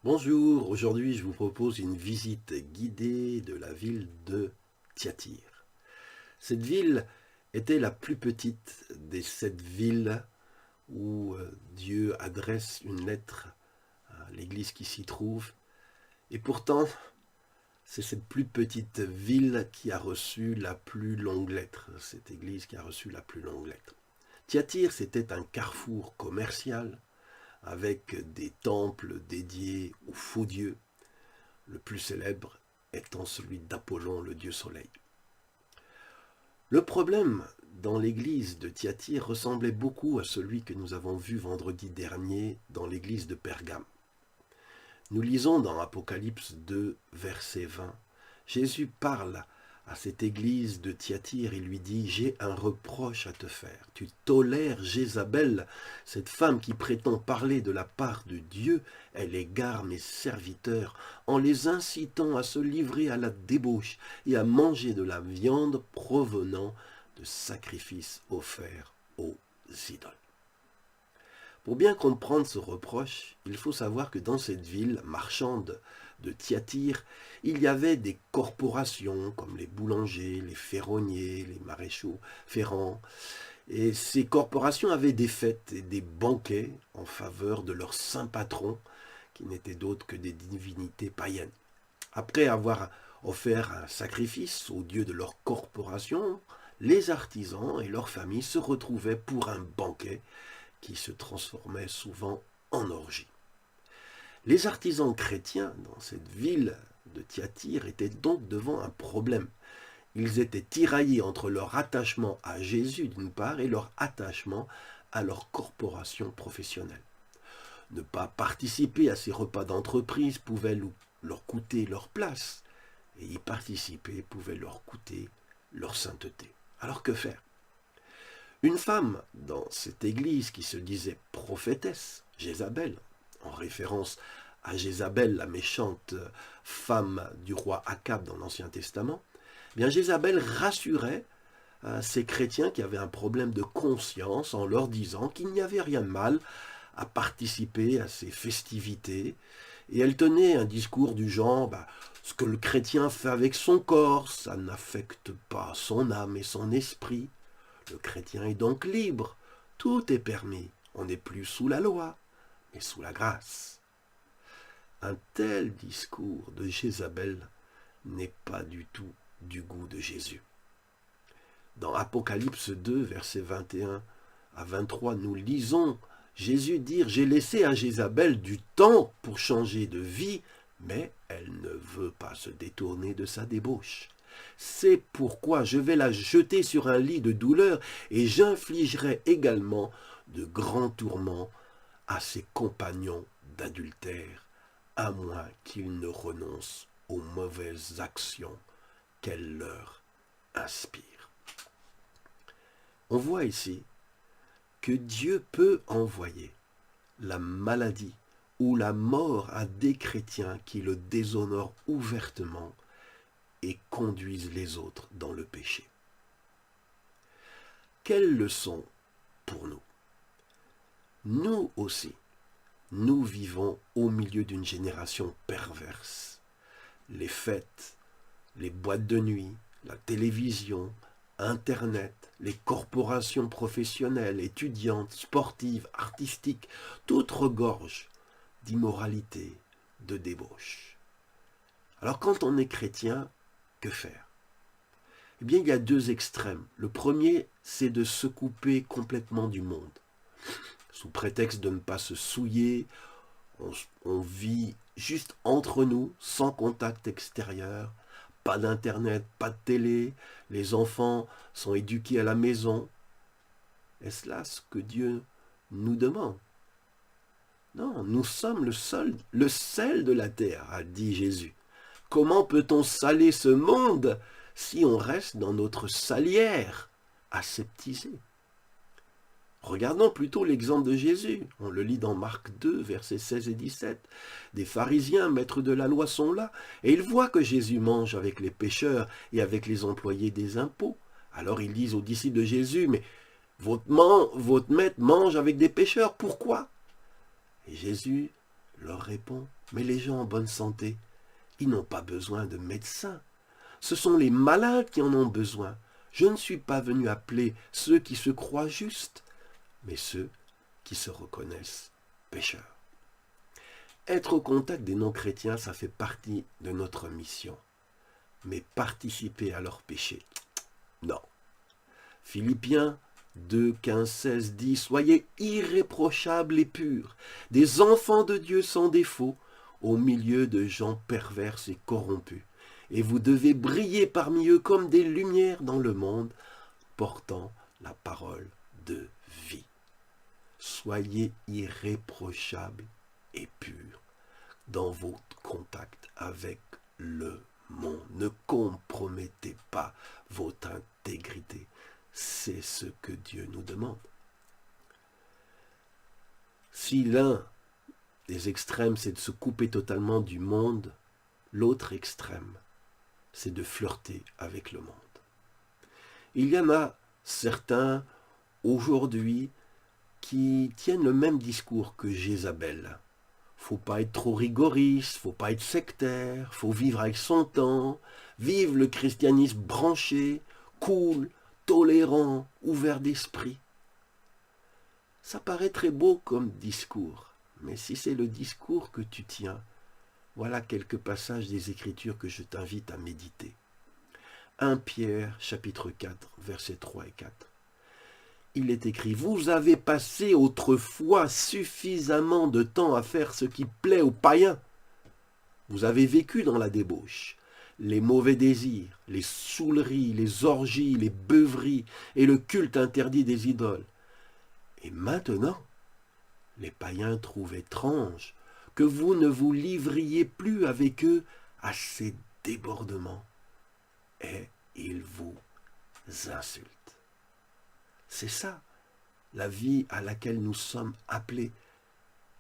Bonjour, aujourd'hui je vous propose une visite guidée de la ville de Thyatire. Cette ville était la plus petite des 7 villes où Dieu adresse une lettre à l'église qui s'y trouve. Et pourtant, c'est cette plus petite ville qui a reçu la plus longue lettre, cette église qui a reçu la plus longue lettre. Thyatire, c'était un carrefour commercial avec des temples dédiés aux faux dieux, le plus célèbre étant celui d'Apollon, le dieu soleil. Le problème dans l'église de Thyatire ressemblait beaucoup à celui que nous avons vu vendredi dernier dans l'église de Pergame. Nous lisons dans Apocalypse 2, verset 20, Jésus parle à cette église de Thyatire et lui dit « J'ai un reproche à te faire. Tu tolères Jézabel, cette femme qui prétend parler de la part de Dieu. Elle égare mes serviteurs en les incitant à se livrer à la débauche et à manger de la viande provenant de sacrifices offerts aux idoles. » Pour bien comprendre ce reproche, il faut savoir que dans cette ville marchande de Thyatire, il y avait des corporations comme les boulangers, les ferronniers, les maréchaux ferrants. Et ces corporations avaient des fêtes et des banquets en faveur de leurs saints patrons, qui n'étaient d'autres que des divinités païennes. Après avoir offert un sacrifice aux dieux de leur corporation, les artisans et leurs familles se retrouvaient pour un banquet qui se transformait souvent en orgie. Les artisans chrétiens dans cette ville de Thyatire étaient donc devant un problème. Ils étaient tiraillés entre leur attachement à Jésus d'une part et leur attachement à leur corporation professionnelle. Ne pas participer à ces repas d'entreprise pouvait leur coûter leur place, et y participer pouvait leur coûter leur sainteté. Alors que faire? Une femme dans cette église qui se disait prophétesse, Jézabel, en référence à Jézabel, la méchante femme du roi Akab dans l'Ancien Testament, bien Jézabel rassurait ces chrétiens qui avaient un problème de conscience en leur disant qu'il n'y avait rien de mal à participer à ces festivités. Et elle tenait un discours du genre ce que le chrétien fait avec son corps, ça n'affecte pas son âme et son esprit. Le chrétien est donc libre, tout est permis, on n'est plus sous la loi, mais sous la grâce. Un tel discours de Jézabel n'est pas du tout du goût de Jésus. Dans Apocalypse 2, versets 21 à 23, nous lisons Jésus dire « J'ai laissé à Jézabel du temps pour changer de vie, mais elle ne veut pas se détourner de sa débauche. C'est pourquoi je vais la jeter sur un lit de douleur et j'infligerai également de grands tourments à ses compagnons d'adultère, à moins qu'ils ne renoncent aux mauvaises actions qu'elle leur inspire. » On voit ici que Dieu peut envoyer la maladie ou la mort à des chrétiens qui le déshonorent ouvertement et conduisent les autres dans le péché. Quelle leçon pour nous? Nous aussi, nous vivons au milieu d'une génération perverse. Les fêtes, les boîtes de nuit, la télévision, Internet, les corporations professionnelles, étudiantes, sportives, artistiques, toutes regorgent d'immoralité, de débauche. Alors quand on est chrétien, que faire? Eh bien, il y a 2 extrêmes. Le premier, c'est de se couper complètement du monde. Sous prétexte de ne pas se souiller, on vit juste entre nous, sans contact extérieur, pas d'internet, pas de télé, les enfants sont éduqués à la maison. Est-ce là ce que Dieu nous demande? Non, nous sommes le sel de la terre, a dit Jésus. Comment peut-on saler ce monde si on reste dans notre salière, aseptisé? Regardons plutôt l'exemple de Jésus. On le lit dans Marc 2, versets 16 et 17. Des pharisiens, maîtres de la loi, sont là, et ils voient que Jésus mange avec les pécheurs et avec les employés des impôts. Alors ils disent aux disciples de Jésus, mais votre maître mange avec des pécheurs, pourquoi? Et Jésus leur répond, mais les gens en bonne santé, ils n'ont pas besoin de médecins. Ce sont les malades qui en ont besoin. Je ne suis pas venu appeler ceux qui se croient justes, mais ceux qui se reconnaissent pécheurs. Être au contact des non-chrétiens, ça fait partie de notre mission. Mais participer à leur péché, non. Philippiens 2, 15, 16 dit « Soyez irréprochables et purs, des enfants de Dieu sans défaut, au milieu de gens pervers et corrompus. Et vous devez briller parmi eux comme des lumières dans le monde, portant la parole de vie. Soyez irréprochables et purs dans votre contact avec le monde. Ne compromettez pas votre intégrité. C'est ce que Dieu nous demande. Si l'un des extrêmes, c'est de se couper totalement du monde, l'autre extrême, c'est de flirter avec le monde. Il y en a certains aujourd'hui qui tiennent le même discours que Jézabel. Faut pas être trop rigoriste, faut pas être sectaire, faut vivre avec son temps, vivre le christianisme branché, cool, tolérant, ouvert d'esprit. Ça paraît très beau comme discours, mais si c'est le discours que tu tiens, voilà quelques passages des Écritures que je t'invite à méditer. 1 Pierre, chapitre 4, versets 3 et 4. Il est écrit « Vous avez passé autrefois suffisamment de temps à faire ce qui plaît aux païens. Vous avez vécu dans la débauche, les mauvais désirs, les saouleries, les orgies, les beuveries et le culte interdit des idoles. Et maintenant, les païens trouvent étrange que vous ne vous livriez plus avec eux à ces débordements, et ils vous insultent. » C'est ça, la vie à laquelle nous sommes appelés.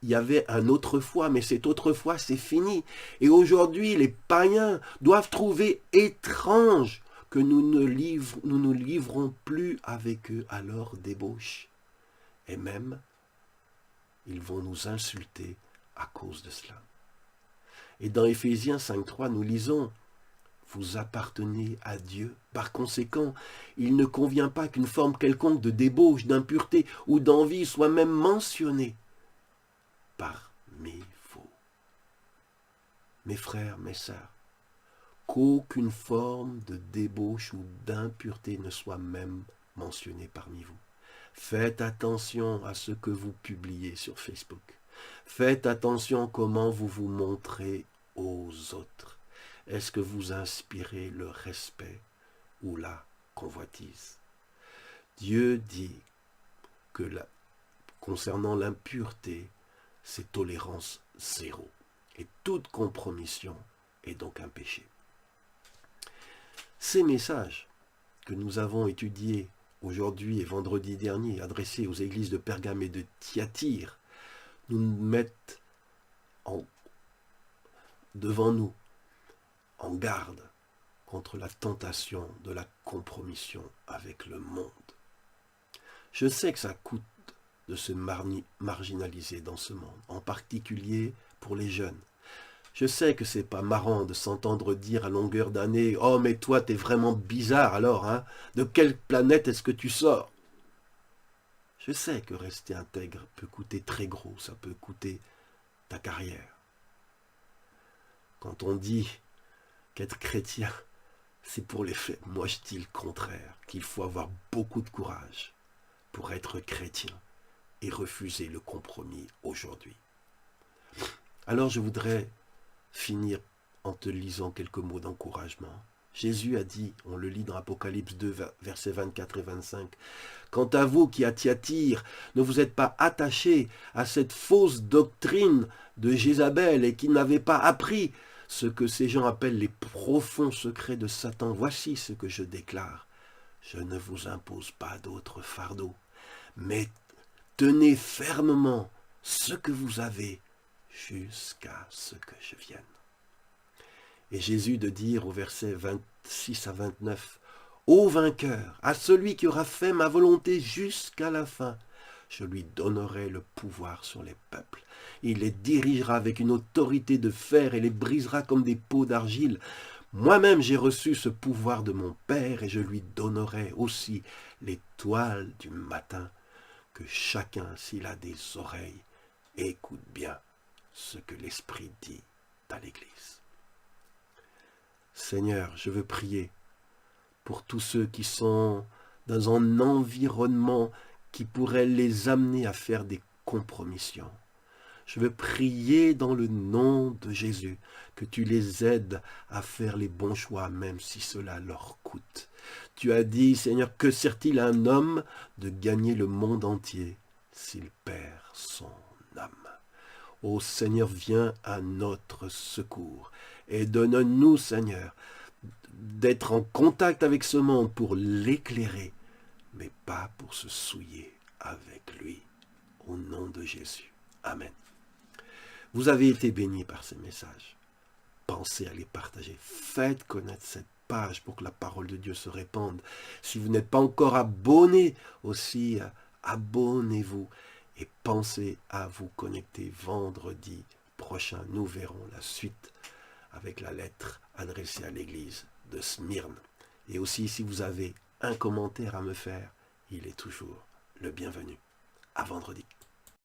Il y avait un autrefois, mais cet autrefois, c'est fini. Et aujourd'hui, les païens doivent trouver étrange que nous ne nous livrons plus avec eux à leur débauche. Et même, ils vont nous insulter à cause de cela. Et dans Éphésiens 5.3, nous lisons « Vous appartenez à Dieu. Par conséquent, il ne convient pas qu'une forme quelconque de débauche, d'impureté ou d'envie soit même mentionnée parmi vous. » Mes frères, mes sœurs, qu'aucune forme de débauche ou d'impureté ne soit même mentionnée parmi vous. Faites attention à ce que vous publiez sur Facebook. Faites attention à comment vous vous montrez aux autres. Est-ce que vous inspirez le respect ou la convoitise? Dieu dit que concernant l'impureté, c'est tolérance zéro. Et toute compromission est donc un péché. Ces messages que nous avons étudiés aujourd'hui et vendredi dernier, adressés aux églises de Pergame et de Thyatire, nous mettent devant nous en garde contre la tentation de la compromission avec le monde. Je sais que ça coûte de se marginaliser dans ce monde, en particulier pour les jeunes. Je sais que c'est pas marrant de s'entendre dire à longueur d'année « Oh, mais toi, t'es vraiment bizarre alors, hein? De quelle planète est-ce que tu sors ?» Je sais que rester intègre peut coûter très gros, ça peut coûter ta carrière. Quand on dit qu'être chrétien, c'est pour les faits, moi je dis le contraire, qu'il faut avoir beaucoup de courage pour être chrétien et refuser le compromis aujourd'hui. Alors je voudrais finir en te lisant quelques mots d'encouragement. Jésus a dit, on le lit dans Apocalypse 2, versets 24 et 25, « Quant à vous qui à Thyatire, ne vous êtes pas attachés à cette fausse doctrine de Jézabel et qui n'avez pas appris ce que ces gens appellent les profonds secrets de Satan. Voici ce que je déclare. Je ne vous impose pas d'autre fardeau, mais tenez fermement ce que vous avez jusqu'à ce que je vienne. » Et Jésus de dire au verset 26 à 29, « Ô vainqueur, à celui qui aura fait ma volonté jusqu'à la fin, je lui donnerai le pouvoir sur les peuples. Il les dirigera avec une autorité de fer et les brisera comme des pots d'argile. Moi-même j'ai reçu ce pouvoir de mon Père et je lui donnerai aussi l'étoile du matin. Que chacun, s'il a des oreilles, écoute bien ce que l'Esprit dit à l'Église. Seigneur, je veux prier pour tous ceux qui sont dans un environnement qui pourrait les amener à faire des compromissions. Je veux prier dans le nom de Jésus que tu les aides à faire les bons choix, même si cela leur coûte. Tu as dit, Seigneur, que sert-il à un homme de gagner le monde entier s'il perd son âme? Ô Seigneur, viens à notre secours et donne-nous, Seigneur, d'être en contact avec ce monde pour l'éclairer, mais pas pour se souiller avec lui. Au nom de Jésus. Amen. Vous avez été bénis par ces messages. Pensez à les partager. Faites connaître cette page pour que la parole de Dieu se répande. Si vous n'êtes pas encore abonné aussi, abonnez-vous et pensez à vous connecter vendredi prochain. Nous verrons la suite avec la lettre adressée à l'église de Smyrne. Et aussi, si vous avez un commentaire à me faire, il est toujours le bienvenu. À vendredi.